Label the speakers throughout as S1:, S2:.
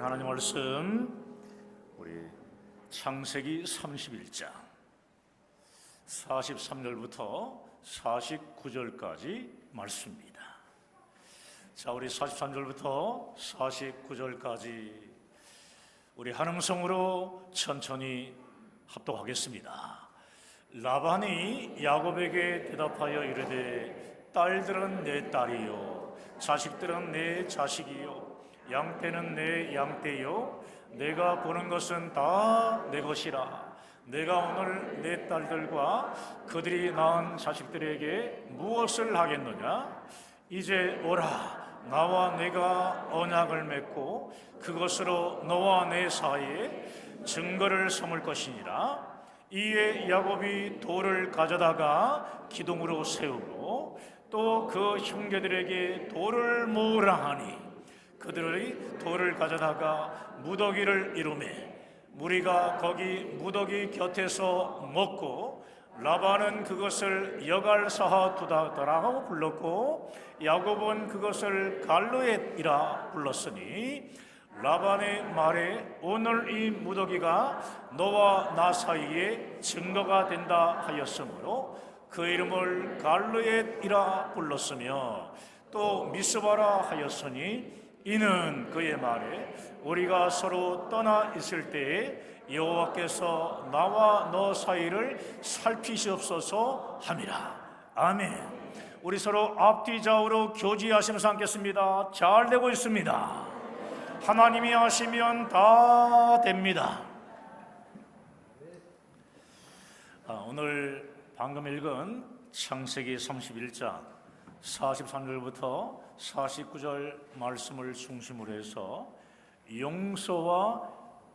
S1: 하나님 말씀 우리 창세기 31장 43절부터 49절까지 말씀입니다. 자, 우리 43절부터 49절까지 우리 한 음성으로 천천히 합독하겠습니다. 라반이 야곱에게 대답하여 이르되 딸들은 내 딸이요 자식들은 내 자식이요 양떼는 내 양떼요 내가 보는 것은 다 내 것이라. 내가 오늘 내 딸들과 그들이 낳은 자식들에게 무엇을 하겠느냐? 이제 오라, 나와 내가 언약을 맺고 그것으로 너와 내 사이에 증거를 삼을 것이니라. 이에 야곱이 돌을 가져다가 기둥으로 세우고 또 그 형제들에게 돌을 모으라 하니 그들이 돌을 가져다가 무더기를 이루매 무리가 거기 무더기 곁에서 먹고 라반은 그것을 여갈사하 두다라고 불렀고 야곱은 그것을 갈르엣이라 불렀으니 라반의 말에 오늘 이 무더기가 너와 나 사이에 증거가 된다 하였으므로 그 이름을 갈르엣이라 불렀으며 또 미스바라 하였으니 이는 그의 말에 우리가 서로 떠나 있을 때에 여호와께서 나와 너 사이를 살피시옵소서 함이라. 아멘. 우리 서로 앞뒤 좌우로 교제하시면서 함께했습니다. 잘 되고 있습니다. 하나님이 하시면 다 됩니다. 오늘 방금 읽은 창세기 31장 43절부터 49절 말씀을 중심으로 해서 용서와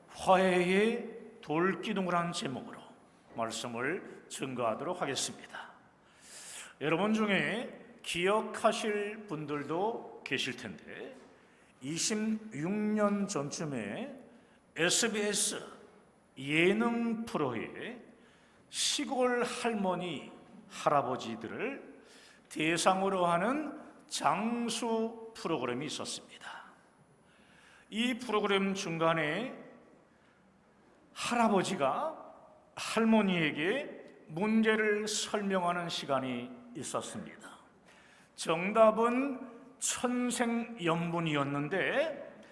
S1: 화해의 돌기둥을 한 제목으로 말씀을 증거하도록 하겠습니다. 여러분 중에 기억하실 분들도 계실 텐데 26년 전쯤에 SBS 예능 프로에 시골 할머니, 할아버지들을 대상으로 하는 장수 프로그램이 있었습니다. 이 프로그램 중간에 할아버지가 할머니에게 문제를 설명하는 시간이 있었습니다. 정답은 천생연분이었는데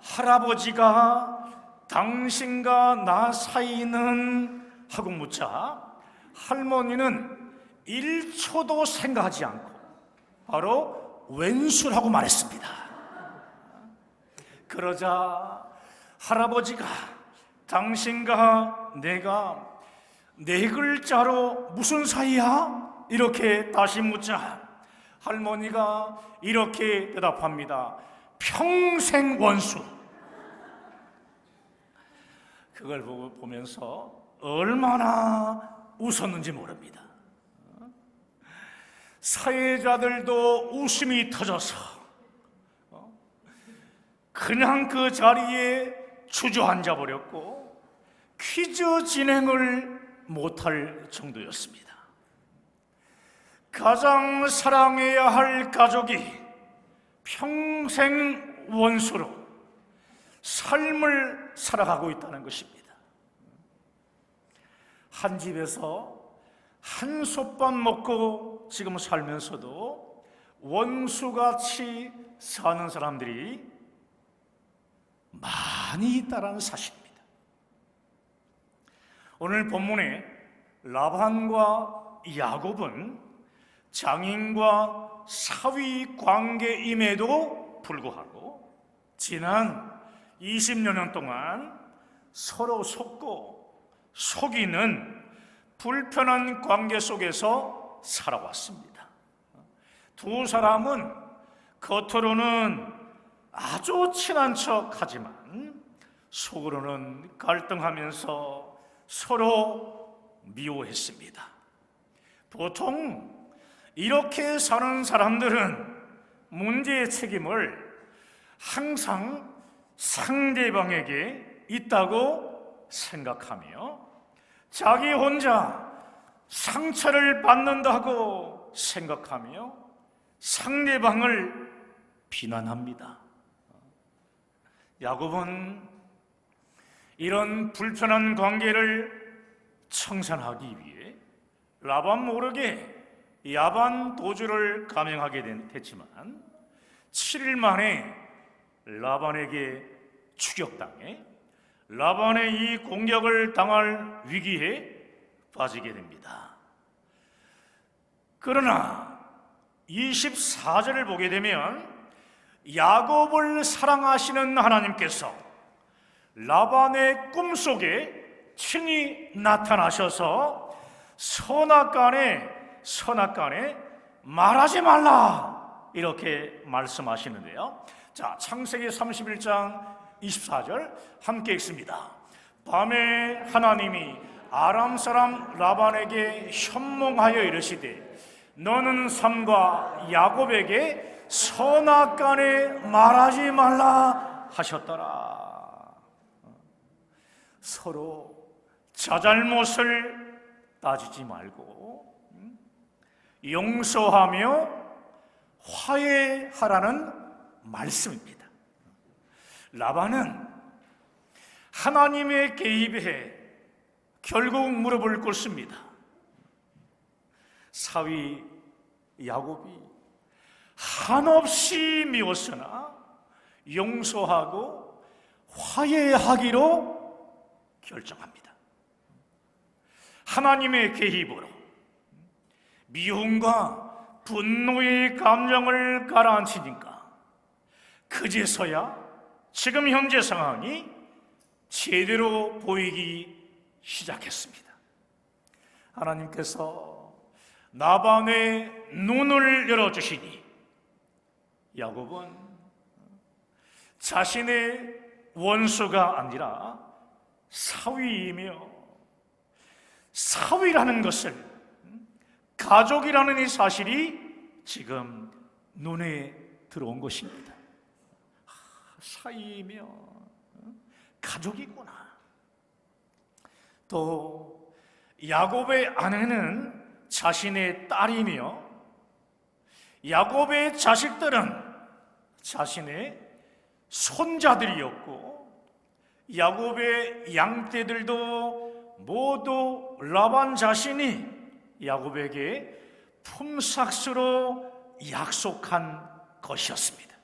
S1: 할아버지가 당신과 나 사이는 하고 묻자 할머니는 1초도 생각하지 않고 바로 왼수라고 말했습니다. 그러자 할아버지가 당신과 내가 네 글자로 무슨 사이야? 이렇게 다시 묻자 할머니가 이렇게 대답합니다. 평생 원수. 그걸 보면서 얼마나 웃었는지 모릅니다. 사회자들도 웃음이 터져서 그냥 그 자리에 주저앉아 버렸고 퀴즈 진행을 못할 정도였습니다. 가장 사랑해야 할 가족이 평생 원수로 삶을 살아가고 있다는 것입니다. 한 집에서 한솥밥 먹고 지금 살면서도 원수같이 사는 사람들이 많이 있다는 사실입니다. 오늘 본문에 라반과 야곱은 장인과 사위 관계임에도 불구하고 지난 20여 년 동안 서로 속고 속이는 불편한 관계 속에서 살아왔습니다. 두 사람은 겉으로는 아주 친한 척 하지만 속으로는 갈등하면서 서로 미워했습니다. 보통 이렇게 사는 사람들은 문제의 책임을 항상 상대방에게 있다고 생각하며 자기 혼자 상처를 받는다고 생각하며 상대방을 비난합니다. 야곱은 이런 불편한 관계를 청산하기 위해 라반 모르게 야반 도주를 감행하게 됐지만 7일 만에 라반에게 추격당해 라반의 이 공격을 당할 위기에 빠지게 됩니다. 그러나 24절을 보게 되면 야곱을 사랑하시는 하나님께서 라반의 꿈속에 친히 나타나셔서 선악간에 말하지 말라 이렇게 말씀하시는데요. 자, 창세기 31장 24절 함께 읽습니다. 밤에 하나님이 아람 사람 라반에게 현몽하여 이르시되 너는 삼가 야곱에게 선악간에 말하지 말라 하셨더라. 서로 자잘못을 따지지 말고 용서하며 화해하라는 말씀입니다. 라반은 하나님의 개입에 결국 무릎을 꿇습니다. 사위 야곱이 한없이 미웠으나 용서하고 화해하기로 결정합니다. 하나님의 개입으로 미움과 분노의 감정을 가라앉히니까 그제서야 지금 현재 상황이 제대로 보이기 시작했습니다. 하나님께서 라반의 눈을 열어주시니 야곱은 자신의 원수가 아니라 사위이며 사위라는 것을 가족이라는 이 사실이 지금 눈에 들어온 것입니다. 사위이며 가족이구나. 또 야곱의 아내는 자신의 딸이며 야곱의 자식들은 자신의 손자들이었고 야곱의 양떼들도 모두 라반 자신이 야곱에게 품삯으로 약속한 것이었습니다.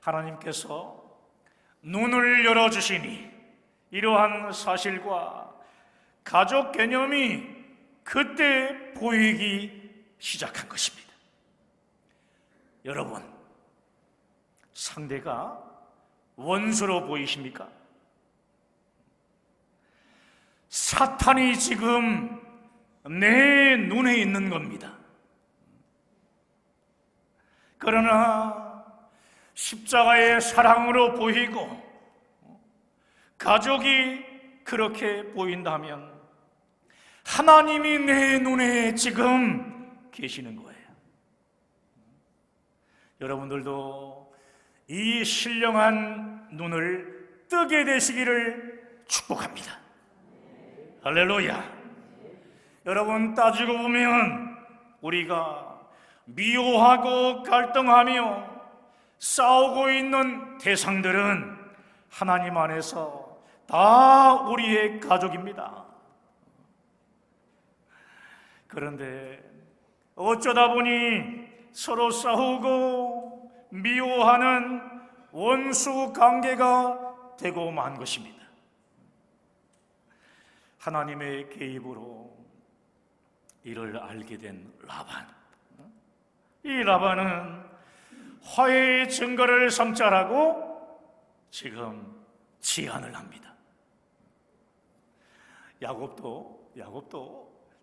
S1: 하나님께서 눈을 열어주시니 이러한 사실과 가족 개념이 그때 보이기 시작한 것입니다. 여러분, 상대가 원수로 보이십니까? 사탄이 지금 내 눈에 있는 겁니다. 그러나 십자가의 사랑으로 보이고 가족이 그렇게 보인다면 하나님이 내 눈에 지금 계시는 거예요. 여러분들도 이 신령한 눈을 뜨게 되시기를 축복합니다. 할렐루야. 여러분, 따지고 보면 우리가 미워하고 갈등하며 싸우고 있는 대상들은 하나님 안에서 다 우리의 가족입니다. 그런데 어쩌다 보니 서로 싸우고 미워하는 원수 관계가 되고 만 것입니다. 하나님의 개입으로 이를 알게 된 라반. 이 라반은 화해의 증거를 삼자라고 지금 제안을 합니다. 야곱도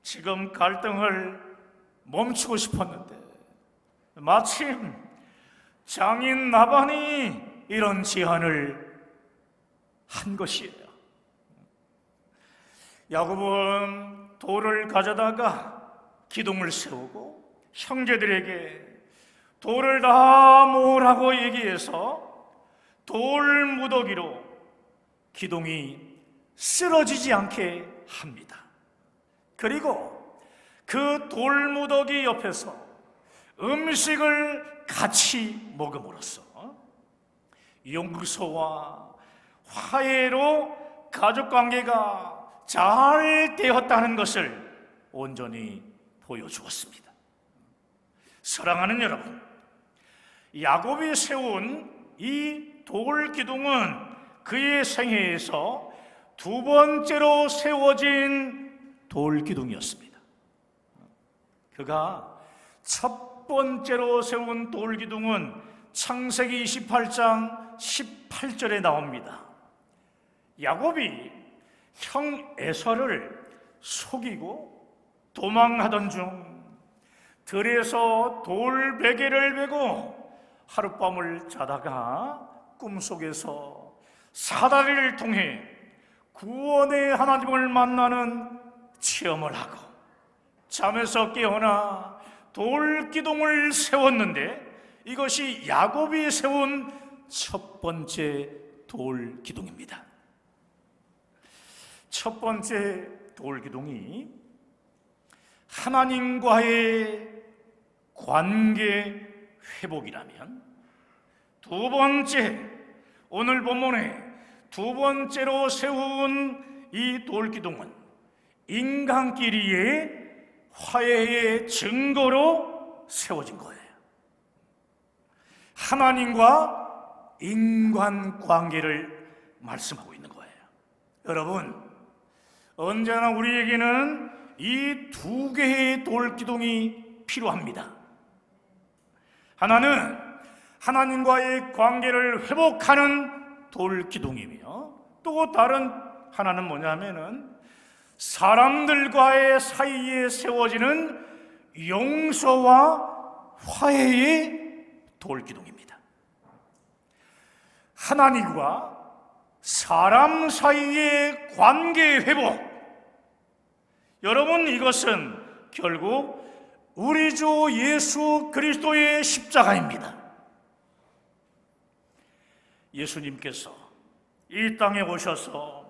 S1: 지금 갈등을 멈추고 싶었는데 마침 장인 라반이 이런 제안을 한 것이에요. 야곱은 돌을 가져다가 기둥을 세우고 형제들에게 돌을 다 모으라고 얘기해서 돌 무더기로 기둥이 쓰러지지 않게 합니다. 그리고 그 돌 무더기 옆에서 음식을 같이 먹음으로써 용서와 화해로 가족관계가 잘 되었다는 것을 온전히 보여주었습니다. 사랑하는 여러분, 야곱이 세운 이 돌기둥은 그의 생애에서 두 번째로 세워진 돌기둥이었습니다. 그가 첫 번째로 세운 돌기둥은 창세기 28장 18절에 나옵니다. 야곱이 형 에서를 속이고 도망하던 중 들에서 돌베개를 베고 하룻밤을 자다가 꿈속에서 사다리를 통해 구원의 하나님을 만나는 체험을 하고 잠에서 깨어나 돌기둥을 세웠는데 이것이 야곱이 세운 첫 번째 돌기둥입니다. 첫 번째 돌기둥이 하나님과의 관계 회복이라면, 두 번째, 오늘 본문에 두 번째로 세운 이 돌기둥은 인간끼리의 화해의 증거로 세워진 거예요. 하나님과 인간 관계를 말씀하고 있는 거예요. 여러분, 언제나 우리에게는 이 두 개의 돌기둥이 필요합니다. 하나는 하나님과의 관계를 회복하는 돌기둥이며, 또 다른 하나는 뭐냐면은 사람들과의 사이에 세워지는 용서와 화해의 돌기둥입니다. 하나님과 사람 사이의 관계 회복, 여러분, 이것은 결국 우리 주 예수 그리스도의 십자가입니다. 예수님께서 이 땅에 오셔서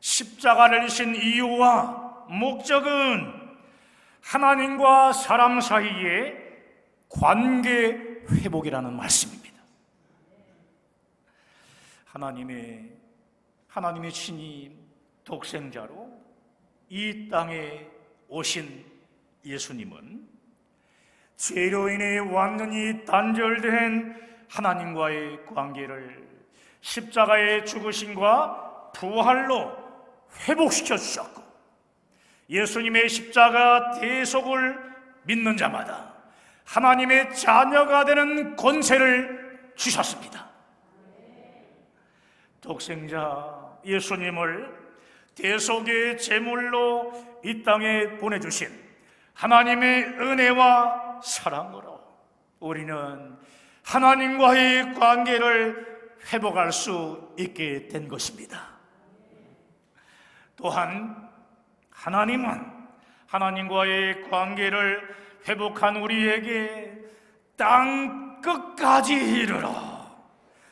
S1: 십자가를 지신 이유와 목적은 하나님과 사람 사이의 관계 회복이라는 말씀입니다. 하나님의 친히 독생자로 이 땅에 오신 예수님은 죄로 인해 완전히 단절된 하나님과의 관계를 십자가의 죽으심과 부활로 회복시켜 주셨고, 예수님의 십자가 대속을 믿는 자마다 하나님의 자녀가 되는 권세를 주셨습니다. 독생자 예수님을 대속의 제물로 이 땅에 보내주신 하나님의 은혜와 사랑으로 우리는 하나님과의 관계를 회복할 수 있게 된 것입니다. 또한 하나님은 하나님과의 관계를 회복한 우리에게 땅 끝까지 이르러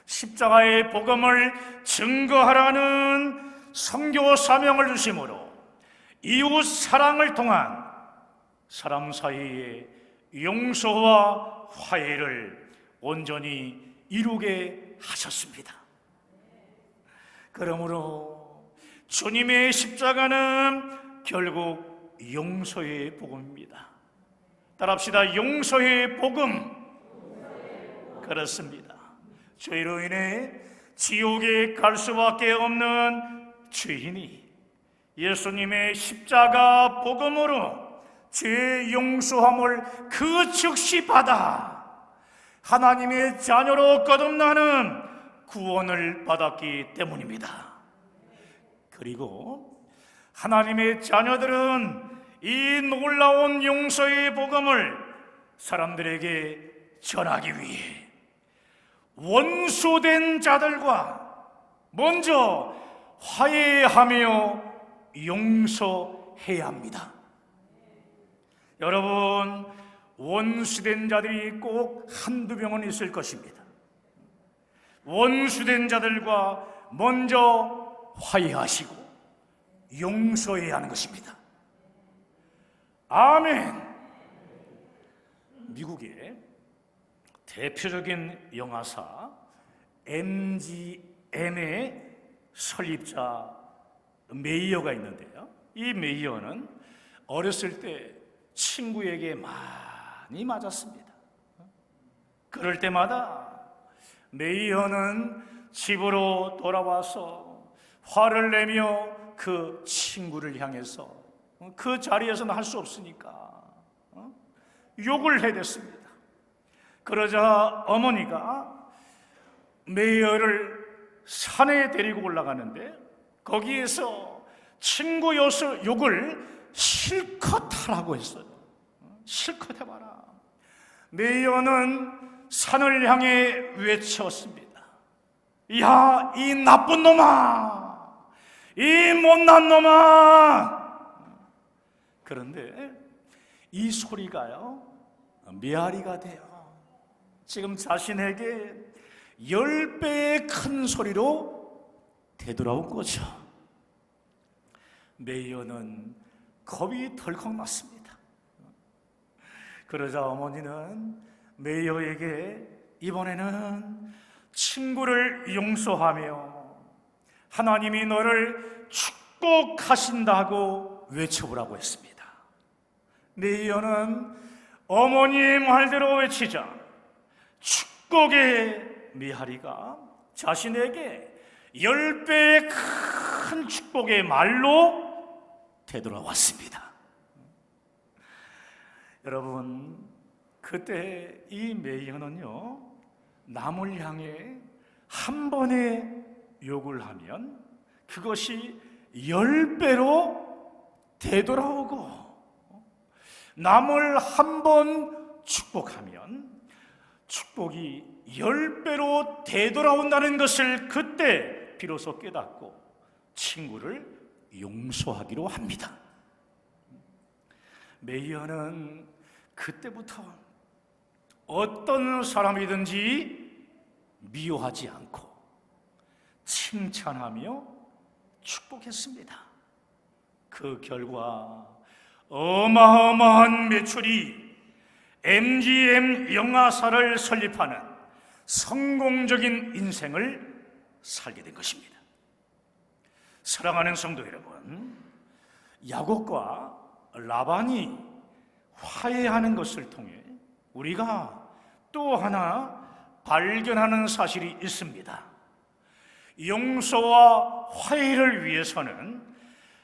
S1: 십자가의 복음을 증거하라는 선교 사명을 주심으로 이웃 사랑을 통한 사람 사이의 용서와 화해를 온전히 이루게 하셨습니다. 그러므로 주님의 십자가는 결국 용서의 복음입니다. 따라합시다. 용서의 복음. 그렇습니다. 죄로 인해 지옥에 갈 수밖에 없는 죄인이 예수님의 십자가 복음으로 죄 용서함을 그 즉시 받아 하나님의 자녀로 거듭나는 구원을 받았기 때문입니다. 그리고 하나님의 자녀들은 이 놀라운 용서의 복음을 사람들에게 전하기 위해 원수된 자들과 먼저 화해하며 용서해야 합니다. 여러분, 원수된 자들이 꼭 한두 명은 있을 것입니다. 원수된 자들과 먼저 화해하시고 용서해야 하는 것입니다. 아멘. 미국의 대표적인 영화사 MGM의 설립자 메이어가 있는데요. 이 메이어는 어렸을 때 친구에게 많이 맞았습니다. 그럴 때마다 메이어는 집으로 돌아와서 화를 내며 그 친구를 향해서 그 자리에서는 할 수 없으니까 욕을 해댔습니다. 그러자 어머니가 메이어를 산에 데리고 올라가는데 거기에서 친구 욕을 실컷 하라고 했어요. 실컷 해봐라. 메이어는 산을 향해 외쳤습니다. 야, 이 나쁜 놈아! 이 못난 놈아! 그런데 이 소리가요, 메아리가 돼요. 지금 자신에게 10배의 큰 소리로 되돌아온 거죠. 메이어는 겁이 덜컥 났습니다. 그러자 어머니는 메이어에게 이번에는 친구를 용서하며 하나님이 너를 축복하신다고 외쳐보라고 했습니다. 메이어는 어머니의 말대로 외치자 축복의 메아리가 자신에게 10배의 큰 축복의 말로 되돌아왔습니다. 여러분, 그때 이 메이어는요, 남을 향해 한 번의 욕을 하면 그것이 10배로 되돌아오고, 남을 한 번 축복하면 축복이 10배로 되돌아온다는 것을 그때 비로소 깨닫고 친구를 용서하기로 합니다. 메이어는 그때부터 어떤 사람이든지 미워하지 않고 칭찬하며 축복했습니다. 그 결과 어마어마한 매출이 MGM 영화사를 설립하는 성공적인 인생을 살게 된 것입니다. 사랑하는 성도 여러분, 야곱과 라반이 화해하는 것을 통해 우리가 또 하나 발견하는 사실이 있습니다. 용서와 화해를 위해서는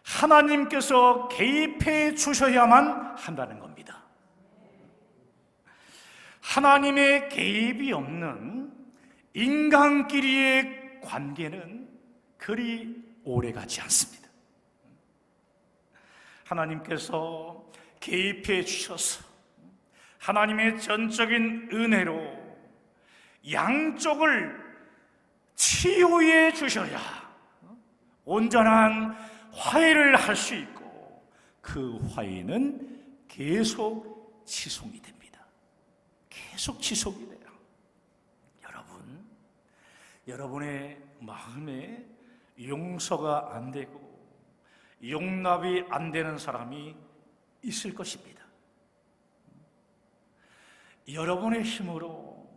S1: 하나님께서 개입해 주셔야만 한다는 겁니다. 하나님의 개입이 없는 인간끼리의 관계는 그리 오래가지 않습니다. 하나님께서 개입해 주셔서 하나님의 전적인 은혜로 양쪽을 치유해 주셔야 온전한 화해를 할 수 있고, 그 화해는 계속 지속이 됩니다. 계속 지속이 돼요. 여러분의 마음에 용서가 안 되고 용납이 안 되는 사람이 있을 것입니다. 여러분의 힘으로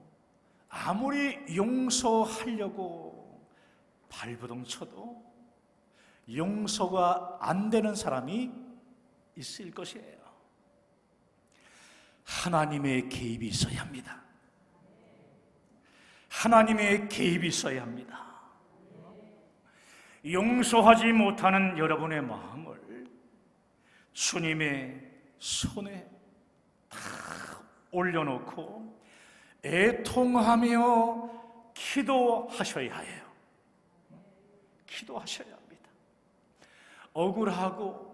S1: 아무리 용서하려고 발버둥 쳐도 용서가 안 되는 사람이 있을 것이에요. 하나님의 개입이 있어야 합니다. 하나님의 개입이 있어야 합니다. 용서하지 못하는 여러분의 마음을 주님의 손에 다 올려놓고 애통하며 기도하셔야 해요. 기도하셔야 합니다. 억울하고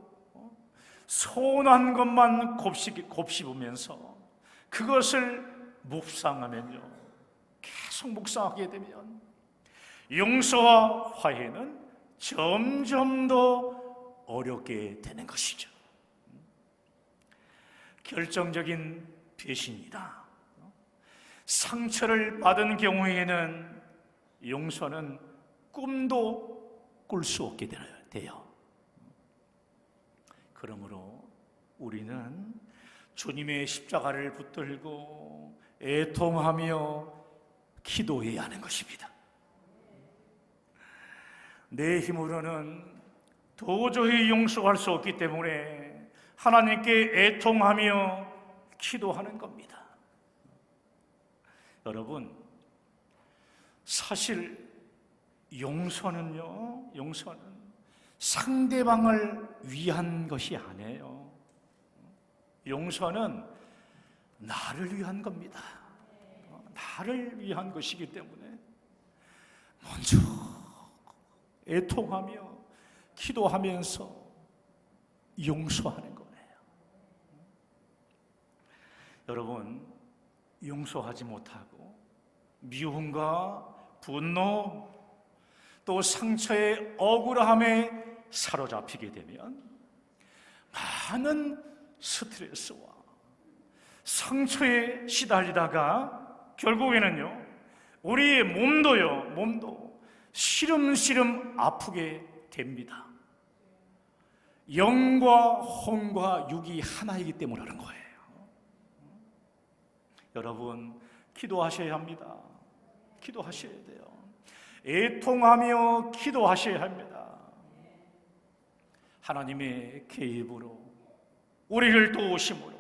S1: 서운한 것만 곱씹으면서 그것을 묵상하면요, 계속 묵상하게 되면 용서와 화해는 점점 더 어렵게 되는 것이죠. 결정적인 배신이다. 상처를 받은 경우에는 용서는 꿈도 꿀 수 없게 돼요. 그러므로 우리는 주님의 십자가를 붙들고 애통하며 기도해야 하는 것입니다. 내 힘으로는 도저히 용서할 수 없기 때문에 하나님께 애통하며 기도하는 겁니다. 여러분, 사실 용서는 상대방을 위한 것이 아니에요. 용서는 나를 위한 겁니다. 나를 위한 것이기 때문에 먼저 애통하며 기도하면서 용서하는 거예요. 여러분, 용서하지 못하고 미움과 분노 또 상처의 억울함에 사로잡히게 되면 많은 스트레스와 상처에 시달리다가 결국에는요, 우리의 몸도 시름시름 아프게 됩니다. 영과 혼과 육이 하나이기 때문에 그런 거예요. 여러분, 기도하셔야 합니다. 기도하셔야 돼요. 애통하며 기도하셔야 합니다. 하나님의 개입으로, 우리를 도우심으로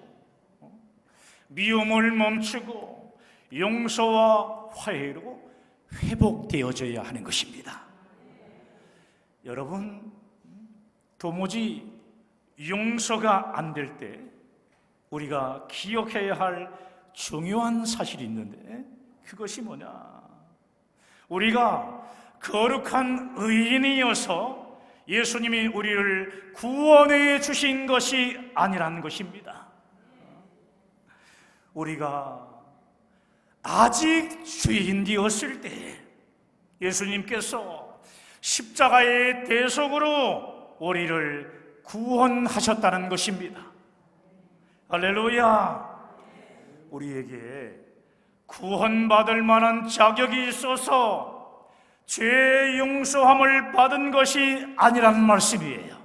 S1: 미움을 멈추고 용서와 화해로 회복되어져야 하는 것입니다. 여러분, 도무지 용서가 안 될 때 우리가 기억해야 할 중요한 사실이 있는데, 그것이 뭐냐? 우리가 거룩한 의인이어서 예수님이 우리를 구원해 주신 것이 아니라는 것입니다. 우리가 아직 죄인되었을 때 예수님께서 십자가의 대속으로 우리를 구원하셨다는 것입니다. 할렐루야! 우리에게 구원받을 만한 자격이 있어서 죄 용서함을 받은 것이 아니라는 말씀이에요.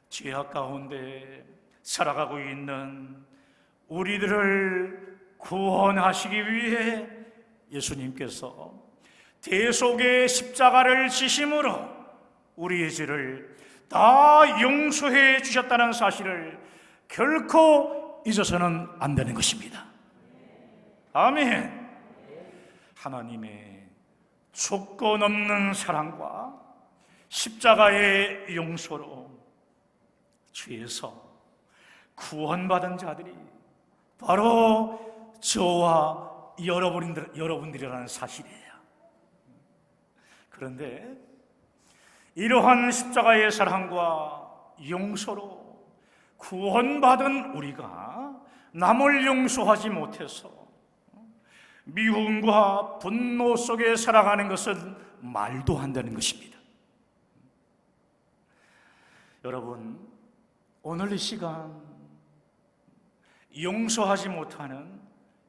S1: 죄악 가운데 살아가고 있는 우리들을 구원하시기 위해 예수님께서 대속의 십자가를 지심으로 우리의 죄를 다 용서해 주셨다는 사실을 결코 잊어서는 안 되는 것입니다. 아멘. 하나님의 조건 없는 사랑과 십자가의 용서로 죄에서 구원받은 자들이 바로 저와 여러분들이라는 사실이에요. 그런데 이러한 십자가의 사랑과 용서로 구원받은 우리가 남을 용서하지 못해서 미움과 분노 속에 살아가는 것은 말도 안 되는 것입니다. 여러분, 오늘 이 시간 용서하지 못하는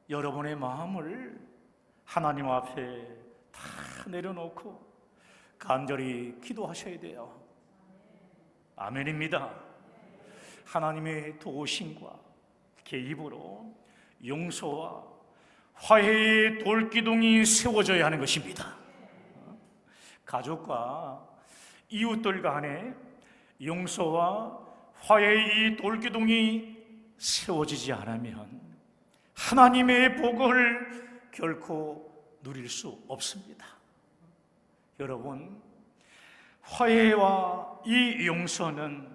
S1: 여러분의 마음을 하나님 앞에 다 내려놓고 간절히 기도하셔야 돼요. 아멘입니다. 하나님의 도우심과 개입으로 용서와 화해의 돌기둥이 세워져야 하는 것입니다. 가족과 이웃들 간에 용서와 화해의 이 돌기둥이 세워지지 않으면 하나님의 복을 결코 누릴 수 없습니다. 여러분, 화해와 이 용서는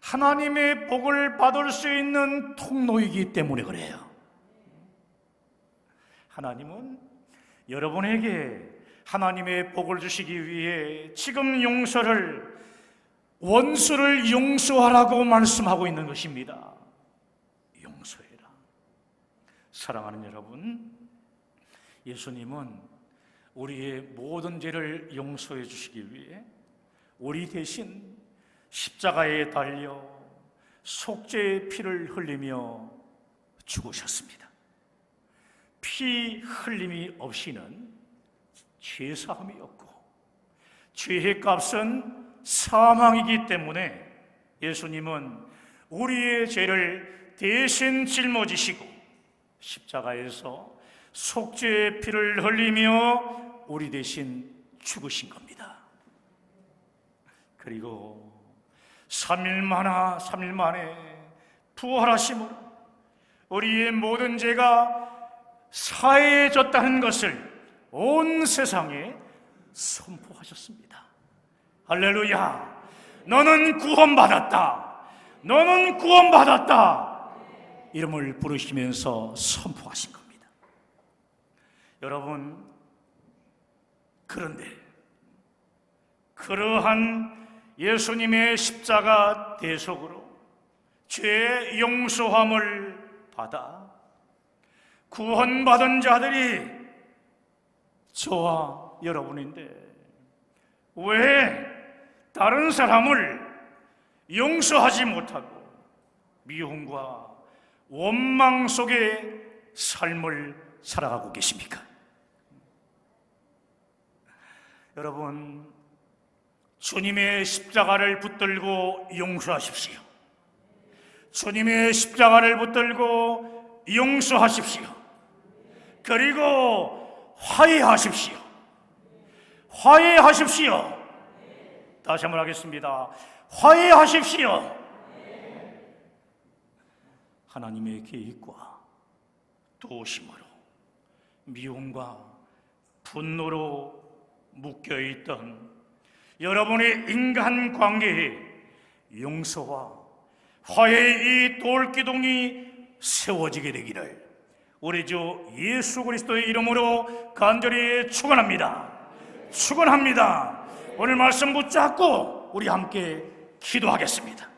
S1: 하나님의 복을 받을 수 있는 통로이기 때문에 그래요. 하나님은 여러분에게 하나님의 복을 주시기 위해 지금 원수를 용서하라고 말씀하고 있는 것입니다. 용서해라. 사랑하는 여러분, 예수님은 우리의 모든 죄를 용서해 주시기 위해 우리 대신 십자가에 달려 속죄의 피를 흘리며 죽으셨습니다. 피 흘림이 없이는 죄사함이 없고 죄의 값은 사망이기 때문에 예수님은 우리의 죄를 대신 짊어지시고 십자가에서 속죄의 피를 흘리며 우리 대신 죽으신 겁니다. 그리고 3일 만에 부활하심으로 우리의 모든 죄가 사해졌다는 것을 온 세상에 선포하셨습니다. 할렐루야! 너는 구원받았다. 너는 구원받았다. 이름을 부르시면서 선포하신 겁니다. 여러분, 그런데 그러한 예수님의 십자가 대속으로 죄 용서함을 받아 구원받은 자들이 저와 여러분인데 왜 다른 사람을 용서하지 못하고 미움과 원망 속의 삶을 살아가고 계십니까? 여러분, 주님의 십자가를 붙들고 용서하십시오. 주님의 십자가를 붙들고 용서하십시오. 그리고 화해하십시오. 화해하십시오. 다시 한번 하겠습니다. 화해하십시오. 하나님의 계획과 도심으로 미움과 분노로 묶여있던 여러분의 인간관계에 용서와 화해의 이 돌기둥이 세워지게 되기를 우리 주 예수 그리스도의 이름으로 간절히 축원합니다. 축원합니다. 오늘 말씀 붙잡고 우리 함께 기도하겠습니다.